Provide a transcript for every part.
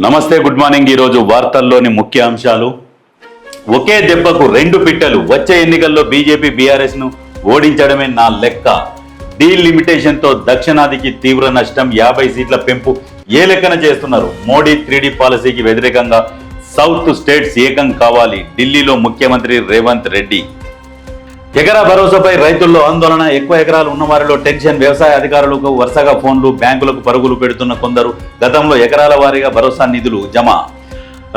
నమస్తే, good morning. ఈరోజు వార్తల్లోని ముఖ్య అంశాలు. ఒకే దెబ్బకు రెండు పిట్టలు. వచ్చే ఎన్నికల్లో బీజేపీ బీఆర్ఎస్ ను ఓడించడమే నా లెక్క. డీల్ లిమిటేషన్ తో దక్షిణాదికి తీవ్ర నష్టం. 50 సీట్ల పెంపు ఏ లెక్కన చేస్తున్నారు? మోడీ 3D పాలసీకి వ్యతిరేకంగా సౌత్ స్టేట్స్ ఏకం కావాలి. ఢిల్లీలో ముఖ్యమంత్రి రేవంత్ రెడ్డి. ఎకరా భరోసాపై రైతుల్లో ఆందోళన. ఎక్కువ ఎకరాలు ఉన్నవారిలో టెన్షన్. వ్యవసాయ అధికారులకు వరుసగా ఫోన్లు. బ్యాంకులకు పరుగులు పెడుతున్న కొందరు. గతంలో ఎకరాల వారీగా భరోసా నిధులు జమ.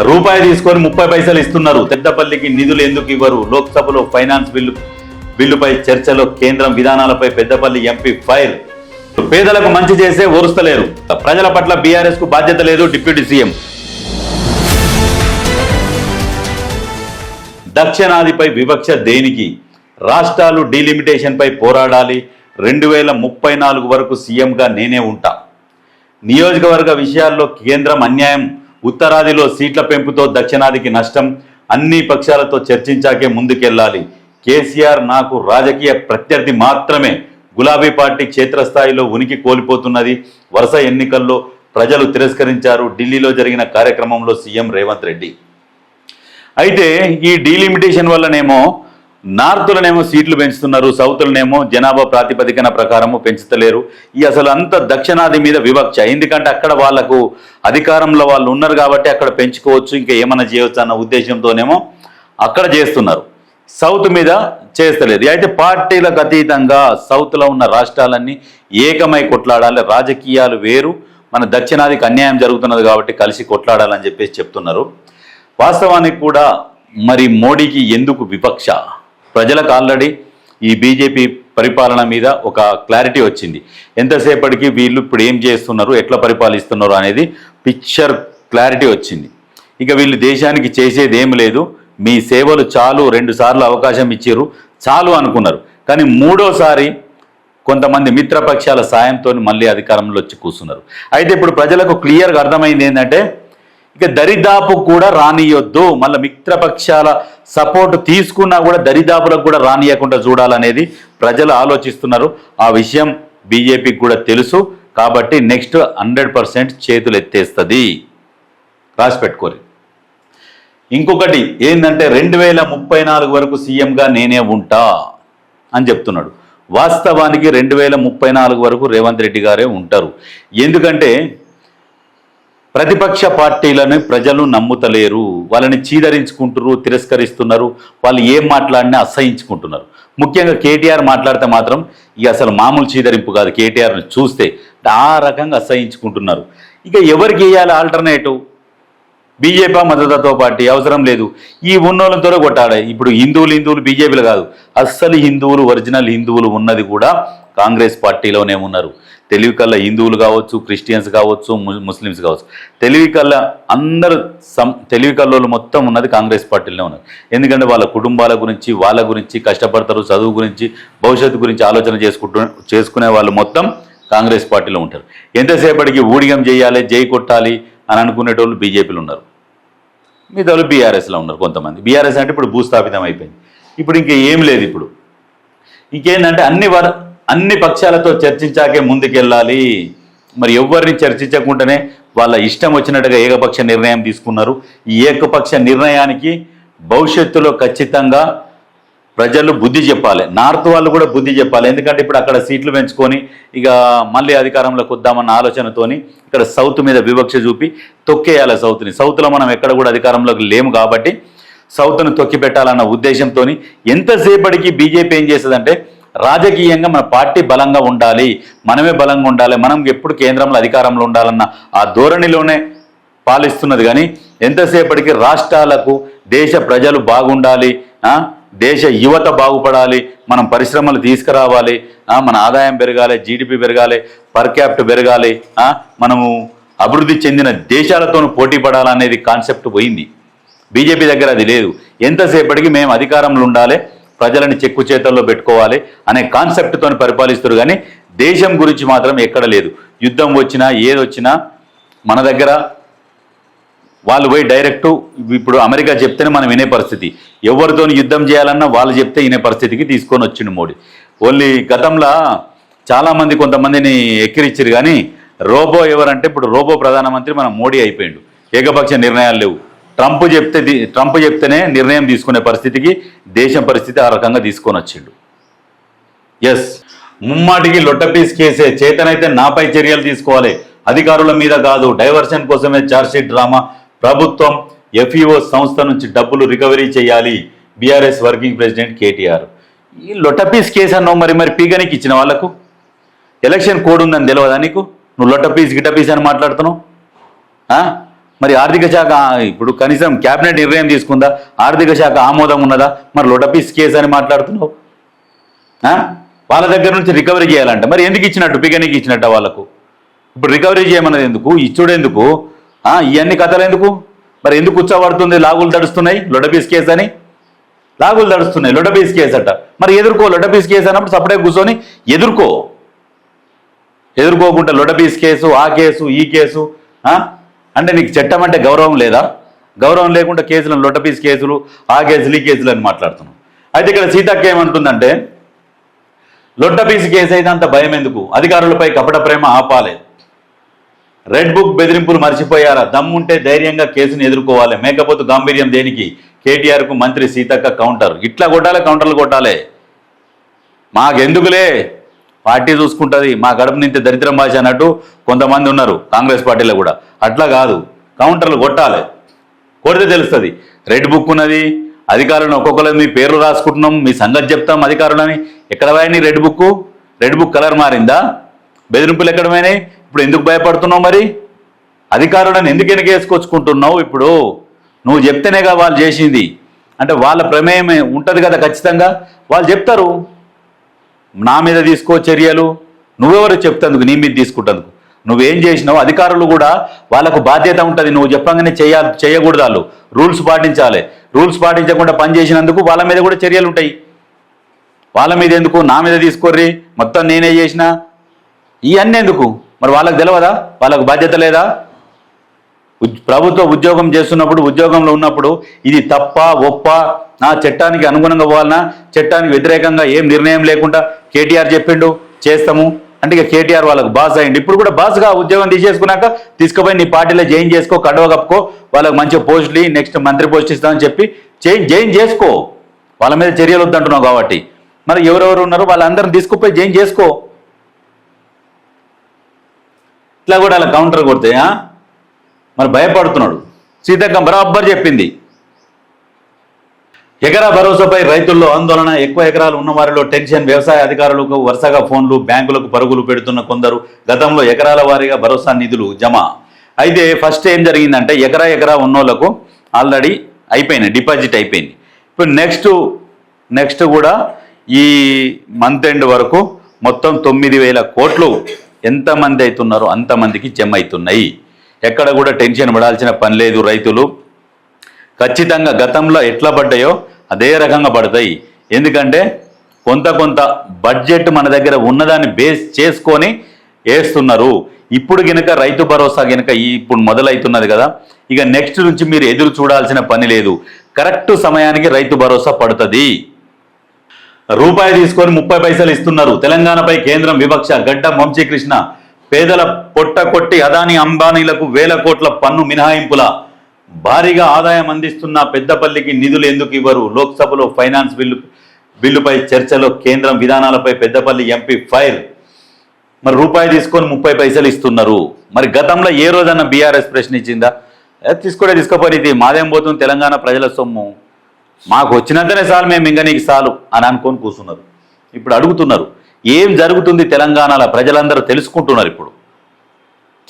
రూపాయి తీసుకొని 30 పైసలు ఇస్తున్నారు. పెద్దపల్లికి నిధులు ఎందుకు ఇవ్వరు? లోక్సభలో ఫైనాన్స్ బిల్లుపై చర్చలో కేంద్రం విధానాలపై పెద్దపల్లి ఎంపీ ఫైర్. పేదలకు మంచి చేసే ఓరుస్తలేరు. ప్రజల పట్ల బీఆర్ఎస్ కు బాధ్యత లేదు. Deputy CM. దక్షిణాదిపై వివక్ష దేనికి? రాష్ట్రాలు డీలిమిటేషన్ పై పోరాడాలి. 2034 వరకు సీఎంగా నేనే ఉంటా. నియోజకవర్గ విషయాల్లో కేంద్రం అన్యాయం. ఉత్తరాదిలో సీట్ల పెంపుతో దక్షిణాదికి నష్టం. అన్ని పక్షాలతో చర్చించాకే ముందుకెళ్లాలి. కేసీఆర్ నాకు రాజకీయ ప్రత్యర్థి మాత్రమే. గులాబీ పార్టీ క్షేత్రస్థాయిలో ఉనికి కోల్పోతున్నది. వరుస ఎన్నికల్లో ప్రజలు తిరస్కరించారు. ఢిల్లీలో జరిగిన కార్యక్రమంలో సీఎం రేవంత్ రెడ్డి. అయితే ఈ డీలిమిటేషన్ వల్లనేమో నార్త్లనేమో సీట్లు పెంచుతున్నారు, సౌత్లనేమో జనాభా ప్రాతిపదికన ప్రకారము పెంచుతలేరు. ఈ అసలు అంత దక్షిణాది మీద వివక్ష. ఎందుకంటే అక్కడ వాళ్లకు అధికారంలో వాళ్ళు ఉన్నారు కాబట్టి అక్కడ పెంచుకోవచ్చు, ఇంకా ఏమైనా చేయవచ్చు అన్న ఉద్దేశంతోనేమో అక్కడ చేస్తున్నారు. సౌత్ మీద చేస్తలేదు. అయితే పార్టీలకు అతీతంగా సౌత్లో ఉన్న రాష్ట్రాలన్నీ ఏకమై కొట్లాడాలి. రాజకీయాలు వేరు, మన దక్షిణాదికి అన్యాయం జరుగుతున్నది కాబట్టి కలిసి కొట్లాడాలని చెప్పేసి చెప్తున్నారు. వాస్తవానికి కూడా మరి మోడీకి ఎందుకు వివక్ష? ప్రజలకు ఆల్రెడీ ఈ బీజేపీ పరిపాలన మీద ఒక క్లారిటీ వచ్చింది. ఎంతసేపటికి వీళ్ళు ఇప్పుడు ఏం చేస్తున్నారు, ఎట్లా పరిపాలిస్తున్నారు అనేది పిక్చర్ క్లారిటీ వచ్చింది. ఇక వీళ్ళు దేశానికి చేసేది ఏం లేదు, మీ సేవలు చాలు, 2 సార్లు అవకాశం ఇచ్చారు చాలు అనుకున్నారు. కానీ 3వసారి కొంతమంది మిత్రపక్షాల సాయంతో మళ్ళీ అధికారంలో వచ్చి కూర్చున్నారు. అయితే ఇప్పుడు ప్రజలకు క్లియర్గా అర్థమైంది ఏంటంటే ఇక దరిదాపు కూడా రానియొద్దు. మళ్ళీ మిత్రపక్షాల సపోర్ట్ తీసుకున్నా కూడా దరిదాపులకు కూడా రానియకుండా చూడాలనేది ప్రజలు ఆలోచిస్తున్నారు. ఆ విషయం బీజేపీకి కూడా తెలుసు కాబట్టి నెక్స్ట్ 100% చేతులు ఎత్తేస్తుంది. రాసి పెట్టుకోరు. ఇంకొకటి ఏంటంటే 2034 వరకు సీఎంగా నేనే ఉంటా అని చెప్తున్నాడు. వాస్తవానికి 2034 వరకు రేవంత్ రెడ్డి గారే ఉంటారు. ఎందుకంటే ప్రతిపక్ష పార్టీలను ప్రజలు నమ్ముతలేరు. వాళ్ళని చీదరించుకుంటున్నారు, తిరస్కరిస్తున్నారు. వాళ్ళు ఏం మాట్లాడినా అసహించుకుంటున్నారు. ముఖ్యంగా కేటీఆర్ మాట్లాడితే మాత్రం ఇక అసలు మామూలు చీదరింపు కాదు. కేటీఆర్ని చూస్తే ఆ రకంగా అసహించుకుంటున్నారు. ఇక ఎవరికి వేయాలి ఆల్టర్నేటివ్? బీజేపీ మద్దతుతో పార్టీ అవసరం లేదు. ఈ ఉన్నోళ్ళతో కొట్టాడే. ఇప్పుడు హిందువులు బీజేపీలు కాదు, అస్సలు హిందువులు, ఒరిజినల్ హిందువులు ఉన్నది కూడా కాంగ్రెస్ పార్టీలోనే ఉన్నారు. తెలివి కల్లా హిందువులు కావచ్చు, క్రిస్టియన్స్ కావచ్చు, ముస్లిమ్స్ కావచ్చు, తెలివి కల్లా అందరూ తెలివి కల్లోళ్ళు మొత్తం ఉన్నది కాంగ్రెస్ పార్టీలోనే ఉన్నారు. ఎందుకంటే వాళ్ళ కుటుంబాల గురించి, వాళ్ళ గురించి కష్టపడతారు, చదువు గురించి, భవిష్యత్తు గురించి ఆలోచన చేసుకునే వాళ్ళు మొత్తం కాంగ్రెస్ పార్టీలో ఉంటారు. ఎంతసేపటికి ఊడిగం చేయాలి, జై కొట్టాలి అని అనుకునేటోళ్ళు బీజేపీలో ఉన్నారు. మిగతా బీఆర్ఎస్లో ఉన్నారు కొంతమంది. బీఆర్ఎస్ అంటే ఇప్పుడు భూస్థాపితం అయిపోయింది. ఇప్పుడు ఇంకా ఏం లేదు. ఇప్పుడు ఇంకేంటంటే అన్ని పక్షాలతో చర్చించాకే ముందుకెళ్ళాలి. మరి ఎవరిని చర్చించకుండానే వాళ్ళ ఇష్టం వచ్చినట్టుగా ఏకపక్ష నిర్ణయం తీసుకున్నారు. ఈ ఏకపక్ష నిర్ణయానికి భవిష్యత్తులో ఖచ్చితంగా ప్రజలు బుద్ధి చెప్పాలి. నార్త్ వాళ్ళు కూడా బుద్ధి చెప్పాలి. ఎందుకంటే ఇప్పుడు అక్కడ సీట్లు పెంచుకొని ఇక మళ్ళీ అధికారంలోకి వద్దామన్న ఆలోచనతోని ఇక్కడ సౌత్ మీద వివక్ష చూపి తొక్కేయాలి సౌత్ని. సౌత్లో మనం ఎక్కడ కూడా అధికారంలోకి లేము కాబట్టి సౌత్ను తొక్కి పెట్టాలన్న ఉద్దేశంతో ఎంతసేపటికి బీజేపీ ఏం చేస్తుందంటే రాజకీయంగా మన పార్టీ బలంగా ఉండాలి, మనమే బలంగా ఉండాలి, మనం ఎప్పుడు కేంద్రంలో అధికారంలో ఉండాలన్న ఆ ధోరణిలోనే పాలిస్తున్నది. కానీ ఎంతసేపటికి రాష్ట్రాలకు దేశ ప్రజలు బాగుండాలి, దేశ యువత బాగుపడాలి, మనం పరిశ్రమలు తీసుకురావాలి, మన ఆదాయం పెరగాలి, జీడిపి పెరగాలి, పర్ క్యాపిటల్ పెరగాలి, మనము అభివృద్ధి చెందిన దేశాలతో పోటీ పడాలనేది కాన్సెప్ట్ పోయింది. బీజేపీ దగ్గర అది లేదు. ఎంతసేపటికి మేము అధికారంలో ఉండాలి, ప్రజలని చెక్కు చేతల్లో పెట్టుకోవాలి అనే కాన్సెప్ట్తో పరిపాలిస్తారు. కానీ దేశం గురించి మాత్రం ఎక్కడ లేదు. యుద్ధం వచ్చినా ఏదొచ్చినా మన దగ్గర వాళ్ళు పోయి డైరెక్టు ఇప్పుడు అమెరికా చెప్తేనే మనం వినే పరిస్థితి. ఎవరితో యుద్ధం చేయాలన్నా వాళ్ళు చెప్తే వినే పరిస్థితికి తీసుకొని వచ్చిండు మోడీ. ఓన్లీ గతంలో చాలామంది కొంతమందిని ఎక్కిరిచ్చారు. కానీ రోబో ఎవరంటే ఇప్పుడు రోబో ప్రధానమంత్రి మన మోడీ అయిపోయిండు. ఏకపక్ష నిర్ణయాలు లేవు. ట్రంప్ చెప్తేనే నిర్ణయం తీసుకునే పరిస్థితికి దేశం పరిస్థితి ఆ రకంగా తీసుకొని వచ్చిండు. ఎస్, ముమ్మాటికి లొట్టపీస్ కేసే. చేతనైతే నాపై చర్యలు తీసుకోవాలి, అధికారుల మీద కాదు. డైవర్షన్ కోసమే ఛార్జ్షీట్ డ్రామా. ప్రభుత్వం ఎఫ్ఈఓ సంస్థ నుంచి డబ్బులు రికవరీ చేయాలి. BRS working president KTR. ఈ లొట్టపీస్ కేసు అన్నావు, మరి పీగనికి ఇచ్చిన వాళ్ళకు ఎలక్షన్ కోడ్ ఉందని తెలియదా నీకు? నువ్వు లొట్టపీస్ గిట్టపీస్ అని మాట్లాడుతున్నావు. మరి ఆర్థిక శాఖ ఇప్పుడు కనీసం క్యాబినెట్ నిర్ణయం తీసుకుందా? ఆర్థిక శాఖ ఆమోదం ఉన్నదా? మరి లొట్టపీస్ కేసు అని మాట్లాడుతున్నావు. వాళ్ళ దగ్గర నుంచి రికవరీ చేయాలంట. మరి ఎందుకు ఇచ్చినట్టు? పిగనికి ఇచ్చినట్ట వాళ్ళకు. ఇప్పుడు రికవరీ చేయమన్నది ఎందుకు? ఇచ్చుడెందుకు? ఇవన్నీ కథలు ఎందుకు? మరి ఎందుకు కూర్చోబడుతుంది? లాగులు తడుస్తున్నాయి లొట్టపీస్ కేసు అని. లాగులు తడుస్తున్నాయి లొట్టపీస్ కేసు అట. మరి ఎదుర్కో. లొట్టపీస్ కేసు అన్నప్పుడు సపడే కూర్చొని ఎదుర్కోకుండా లొట్టపీస్ కేసు, ఆ కేసు, ఈ కేసు అంటే నీకు చట్టం అంటే గౌరవం లేదా? గౌరవం లేకుండా కేసులను లొట్టపీస్ కేసులు, ఆ కేసులు, ఈ కేసులు అని మాట్లాడుతున్నాం. అయితే ఇక్కడ సీతక్క ఏమంటుందంటే, లొట్టపీస్ కేసు అయితే అంత భయం ఎందుకు? అధికారులపై కపట ప్రేమ ఆపాలి. రెడ్ బుక్ బెదిరింపులు మర్చిపోయారా? దమ్ముంటే ధైర్యంగా కేసును ఎదుర్కోవాలి. మేకపోతు గాంభీర్యం దేనికి? కేటీఆర్కు మంత్రి సీతక్క కౌంటర్. ఇట్లా కొట్టాలి, కౌంటర్లు కొట్టాలి. మాకెందుకులే, పార్టీ చూసుకుంటుంది, మా గడప నింతే దరిద్రం భాష అన్నట్టు కొంతమంది ఉన్నారు కాంగ్రెస్ పార్టీలో కూడా. అట్లా కాదు, కౌంటర్లు కొట్టాలి. కొడితే తెలుస్తుంది. రెడ్ బుక్ ఉన్నది, అధికారులను ఒక్కొక్కరు మీ పేర్లు రాసుకుంటున్నాం, మీ సంగతి చెప్తాం అధికారులని. ఎక్కడ పోయినాయి red book? Red book colour మారిందా? బెదిరింపులు ఎక్కడ పోయినాయి? ఇప్పుడు ఎందుకు భయపడుతున్నావు? మరి అధికారులను ఎందుకు వెనకేసుకొచ్చుకుంటున్నావు? ఇప్పుడు నువ్వు చెప్తేనేగా వాళ్ళు చేసింది. అంటే వాళ్ళ ప్రమేయం ఉంటుంది కదా ఖచ్చితంగా. వాళ్ళు చెప్తారు, నా మీద తీసుకో చర్యలు. నువ్వెవరు చెప్తందుకు? నీ మీద తీసుకుంటందుకు. నువ్వేం చేసినావు? అధికారులు కూడా వాళ్ళకు బాధ్యత ఉంటుంది. నువ్వు చెప్పంగానే చేయకూడదు. వాళ్ళు రూల్స్ పాటించాలి. రూల్స్ పాటించకుండా పని చేసినందుకు వాళ్ళ మీద కూడా చర్యలు ఉంటాయి. వాళ్ళ మీద ఎందుకు? నా మీద తీసుకోర్రి, మొత్తం నేనే చేసిన, ఇవన్నీ ఎందుకు? మరి వాళ్ళకు తెలియదా? వాళ్ళకు బాధ్యత లేదా? ప్రభుత్వ ఉద్యోగం చేస్తున్నప్పుడు, ఉద్యోగంలో ఉన్నప్పుడు ఇది తప్ప ఒప్ప, నా చట్టానికి అనుగుణంగా పోవాలన్నా, చట్టానికి వ్యతిరేకంగా ఏం నిర్ణయం లేకుండా కేటీఆర్ చెప్పిండు చేస్తాము అంటే ఇక కేటీఆర్ వాళ్ళకు బాస్ అయ్యిండు. ఇప్పుడు కూడా బాస్గా ఉద్యోగం తీసేసుకున్నాక తీసుకుపోయి నీ పార్టీలో జాయిన్ చేసుకో, కడవ కప్పుకో, వాళ్ళకి మంచి పోస్టులు, నెక్స్ట్ మంత్రి పోస్ట్ ఇస్తామని చెప్పి జాయిన్ చేసుకో. వాళ్ళ మీద చర్యలు వద్దంటున్నావు కాబట్టి. మరి ఎవరెవరు ఉన్నారో వాళ్ళందరిని తీసుకుపోయి జాయిన్ చేసుకో. ఇట్లా కూడా అలా కౌంటర్ కొడితే మరి భయపడుతున్నాడు. సీతక్క బరాబర్ చెప్పింది. ఎకరా భరోసాపై రైతుల్లో ఆందోళన. ఎక్కువ ఎకరాలు ఉన్న వారిలో టెన్షన్. వ్యవసాయ అధికారులకు వరుసగా ఫోన్లు, బ్యాంకులకు పరుగులు పెడుతున్న కొందరు. గతంలో ఎకరాల వారీగా భరోసా నిధులు జమ. అయితే ఫస్ట్ ఏం జరిగిందంటే, ఎకరా ఉన్నోళ్లకు ఆల్రెడీ అయిపోయినాయి, డిపాజిట్ అయిపోయింది. ఇప్పుడు నెక్స్ట్ కూడా ఈ మంత్ ఎండ్ వరకు మొత్తం 9,000 కోట్లు ఎంతమంది అవుతున్నారో అంతమందికి జమ అవుతున్నాయి. ఎక్కడ కూడా టెన్షన్ పడాల్సిన పని లేదు. రైతులు ఖచ్చితంగా గతంలో ఎట్లా పడ్డాయో అదే రకంగా పడతాయి. ఎందుకంటే కొంత బడ్జెట్ మన దగ్గర ఉన్నదాన్ని బేస్ చేసుకొని వేస్తున్నారు. ఇప్పుడు గనక రైతు భరోసా గనక ఇప్పుడు మొదలవుతున్నది కదా, ఇక నెక్స్ట్ నుంచి మీరు ఎదురు చూడాల్సిన పని లేదు. కరెక్ట్ సమయానికి రైతు భరోసా పడుతుంది. రూపాయి తీసుకొని 30 పైసలు ఇస్తున్నారు. తెలంగాణపై కేంద్రం వివక్ష. గడ్డం వంశీకృష్ణ. పేదల పొట్ట కొట్టి అదానీ అంబానీలకు 1000 కోట్ల పన్ను మినహాయింపుల భారీగా ఆదాయం అందిస్తున్న పెద్దపల్లికి నిధులు ఎందుకు ఇవ్వరు? లోక్సభలో ఫైనాన్స్ బిల్లుపై చర్చలో కేంద్రం విధానాలపై పెద్దపల్లి ఎంపీ ఫైర్. మరి రూపాయి తీసుకొని 30 పైసలు ఇస్తున్నారు. మరి గతంలో ఏ రోజన్నా బీఆర్ఎస్ ప్రశ్నించిందా? తీసుకోపోయి ఇది మాదేం పోతుంది, తెలంగాణ ప్రజల సొమ్ము, మాకు వచ్చినంతనే చాలు, మేము ఇంకా నీకు చాలు అని అనుకొని కూర్చున్నారు. ఇప్పుడు అడుగుతున్నారు ఏం జరుగుతుంది తెలంగాణలో. ప్రజలందరూ తెలుసుకుంటున్నారు. ఇప్పుడు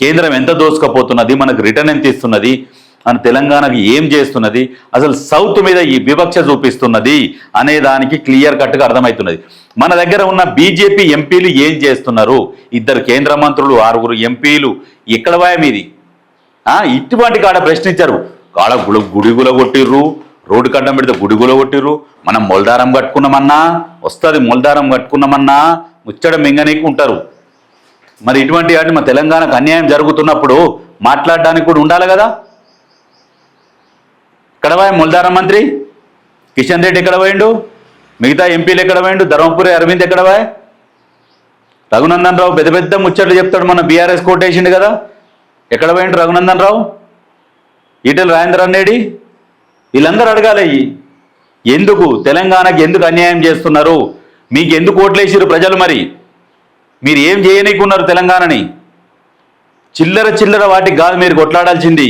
కేంద్రం ఎంత దోసుకపోతున్నది, మనకు రిటర్న్ ఎంత ఇస్తున్నది, అని తెలంగాణకి ఏం చేస్తున్నది, అసలు సౌత్ మీద ఈ వివక్ష చూపిస్తున్నది అనే దానికి క్లియర్ కట్గా అర్థమవుతున్నది. మన దగ్గర ఉన్న బీజేపీ ఎంపీలు ఏం చేస్తున్నారు? 2 కేంద్ర మంత్రులు, 6 ఎంపీలు, ఎక్కడ వాయమీది? ఇటువంటి కాడ ప్రశ్నించారు. కాడ గుడిగుల కొట్టిర్రు, రోడ్డు కట్టం పెడితే గుడిగుల కొట్టిర్రు. మనం మొల్దారం కట్టుకున్నామన్నా వస్తుంది, మొల్దారం కట్టుకున్నామన్నా ముచ్చట మింగనీకి ఉంటారు. మరి ఇటువంటి వాటిని మన తెలంగాణకు అన్యాయం జరుగుతున్నప్పుడు మాట్లాడడానికి కూడా ఉండాలి కదా. ఎక్కడ పోయి మొల్దారం మంత్రి కిషన్ రెడ్డి ఎక్కడ పోయిండు? మిగతా ఎంపీలు ఎక్కడ పోయిండు? ధర్మపురి అరవింద్ ఎక్కడ పోయి? రఘునందన్ రావు పెద్ద ముచ్చట్లు చెప్తాడు. మన బీఆర్ఎస్ కోటేసిండు కదా, ఎక్కడ పోయిండు రఘునందన్ రావు? ఈటెల రాజేందర్ అన్నేడి వీళ్ళందరూ అడగాలి. ఎందుకు తెలంగాణకి ఎందుకు అన్యాయం చేస్తున్నారు? మీకు ఎందుకు ఓట్లేసిరు ప్రజలు? మరి మీరు ఏం చేయనీకున్నారు తెలంగాణని? చిల్లర వాటికి కాదు మీరు కొట్లాడాల్సింది.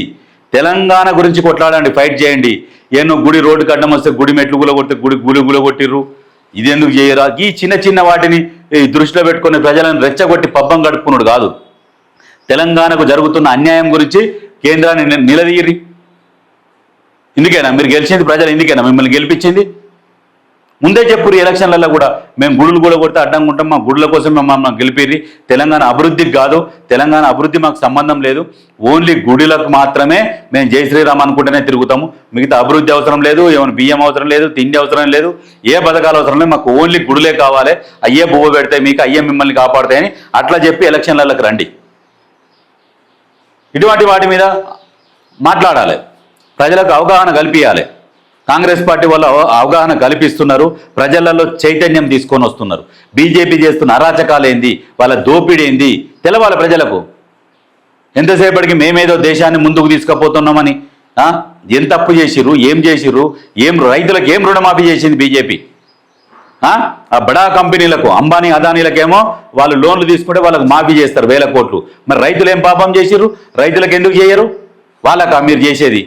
తెలంగాణ గురించి కొట్లాడండి, ఫైట్ చేయండి. ఏమో గుడి రోడ్డు కట్టడం వస్తే గుడి మెట్లు గులగొడితే గుడి గులగొట్టిర్రు, ఇది ఎందుకు చేయరా? ఈ చిన్న వాటిని దృష్టిలో పెట్టుకుని ప్రజలను రెచ్చగొట్టి పబ్బం గడుపుకున్నాడు కాదు. తెలంగాణకు జరుగుతున్న అన్యాయం గురించి కేంద్రాన్ని నిలదీయరి. ఇందుకేనా మీరు గెలిచింది? ప్రజలు ఇందుకేనా మిమ్మల్ని గెలిపించింది? ముందే చెప్పురు ఎలక్షన్లలో కూడా, మేము గుడులు కూడా కొడితే అడ్డంగా ఉంటాం, మా గుడుల కోసం మమ్మల్ని గెలిపిర్రి, తెలంగాణ అభివృద్ధికి కాదు, తెలంగాణ అభివృద్ధి మాకు సంబంధం లేదు, ఓన్లీ గుడిలకు మాత్రమే మేము జై శ్రీరామ్ అనుకుంటేనే తిరుగుతాము, మిగతా అభివృద్ధి అవసరం లేదు, ఏమైనా బియ్యం అవసరం లేదు, తిండి అవసరం లేదు, ఏ పథకాలు అవసరం లేదు, మాకు ఓన్లీ గుడులే కావాలి, అయ్యే బువ్వ పెడతాయి మీకు, అయ్యే మిమ్మల్ని కాపాడుతాయని అట్లా చెప్పి ఎలక్షన్లకు రండి. ఇటువంటి వాటి మీద మాట్లాడాలి, ప్రజలకు అవగాహన కల్పించాలి. కాంగ్రెస్ పార్టీ వల్ల అవగాహన కల్పిస్తున్నారు, ప్రజలలో చైతన్యం తీసుకొని వస్తున్నారు. బీజేపీ చేస్తున్న అరాచకాలు ఏంది, వాళ్ళ దోపిడీ ఏంది తెలవాలి ప్రజలకు. ఎంతసేపటికి మేమేదో దేశాన్ని ముందుకు తీసుకుపోతున్నామని. ఏం తప్పు చేసిర్రు, ఏం రైతులకు ఏం రుణమాఫీ చేసింది బీజేపీ? ఆ బడా కంపెనీలకు, అంబానీ అదానీలకేమో వాళ్ళు లోన్లు తీసుకుంటే వాళ్ళకు మాఫీ చేస్తారు 1000 కోట్లు. మరి రైతులు ఏం పాపం చేసిర్రు? రైతులకు ఎందుకు చేయరు? వాళ్ళకా మీరు చేసేది?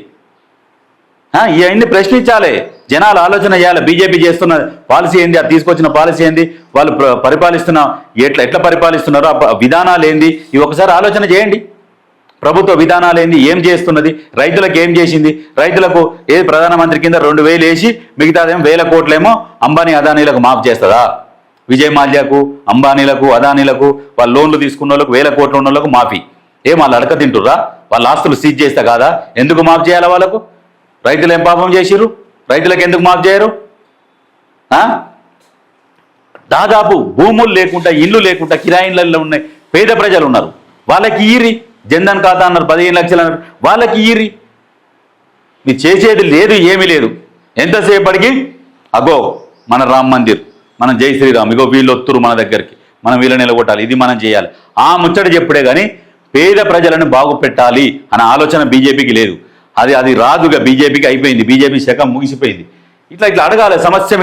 ఇవన్నీ ప్రశ్నించాలి, జనాలు ఆలోచన చేయాలి. బీజేపీ చేస్తున్న పాలసీ ఏంది, అది తీసుకొచ్చిన పాలసీ ఏంది, వాళ్ళు పరిపాలిస్తున్న ఎట్లా పరిపాలిస్తున్నారో ఆ విధానాలు ఏంది, ఇవి ఒకసారి ఆలోచన చేయండి. ప్రభుత్వ విధానాలు ఏంది, ఏం చేస్తున్నది, రైతులకు ఏం చేసింది? రైతులకు ఏది ప్రధానమంత్రి కింద 2000 వేసి మిగతాదేమో 1000 కోట్లేమో అంబానీ అదానీలకు మాఫ్ చేస్తుందా? విజయ్ మాల్యాకు, అంబానీలకు, అదానీలకు, వాళ్ళ లోన్లు తీసుకున్న వాళ్ళకు 1000 కోట్లు ఉన్న వాళ్ళకు మాఫీ. ఏం వాళ్ళు అడక తింటుర్రా? వాళ్ళ ఆస్తులు సీజ్ చేస్తే కాదా? ఎందుకు మాఫ్ చేయాలా వాళ్ళకు? రైతులు ఏం పాపం చేసిర్రు? రైతులకు ఎందుకు మాఫ్ చేయరు? దాదాపు భూములు లేకుండా, ఇల్లు లేకుండా కిరాయిలలో ఉన్నాయి పేద ప్రజలు ఉన్నారు. వాళ్ళకి ఈరి జన్ధన్ ఖాతా అన్నారు, 15 లక్షలు అన్నారు, వాళ్ళకి ఈరి. మీరు చేసేది లేదు, ఏమీ లేదు. ఎంతసేపటికి అగో మన రామ్ మందిర్, మనం జై శ్రీరామ్, ఇగో వీళ్ళు వస్తురు మన దగ్గరికి, మనం వీళ్ళని నిలగొట్టాలి, ఇది మనం చేయాలి, ఆ ముచ్చట చెప్పుడే కానీ పేద ప్రజలను బాగు పెట్టాలి అనే ఆలోచన బీజేపీకి లేదు. అది రాదుగా, బీజేపీకి అయిపోయింది, బీజేపీ శకం ముగిసిపోయింది. ఇట్లా అడగాలి సమస్య